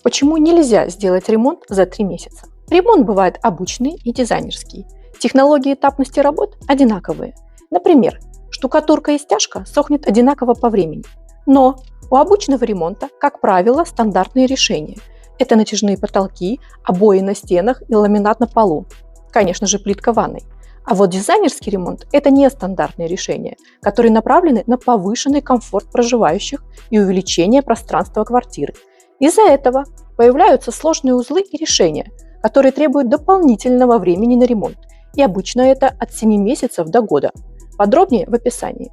Почему нельзя сделать ремонт за 3 месяца? Ремонт бывает обычный и дизайнерский. Технологии этапности работ одинаковые. Например, штукатурка и стяжка сохнет одинаково по времени. Но у обычного ремонта, как правило, стандартные решения. Это натяжные потолки, обои на стенах и ламинат на полу. Конечно же, плитка ванной. А вот дизайнерский ремонт – это нестандартные решения, которые направлены на повышенный комфорт проживающих и увеличение пространства квартиры. Из-за этого появляются сложные узлы и решения, которые требуют дополнительного времени на ремонт. И обычно это от 7 месяцев до года. Подробнее в описании.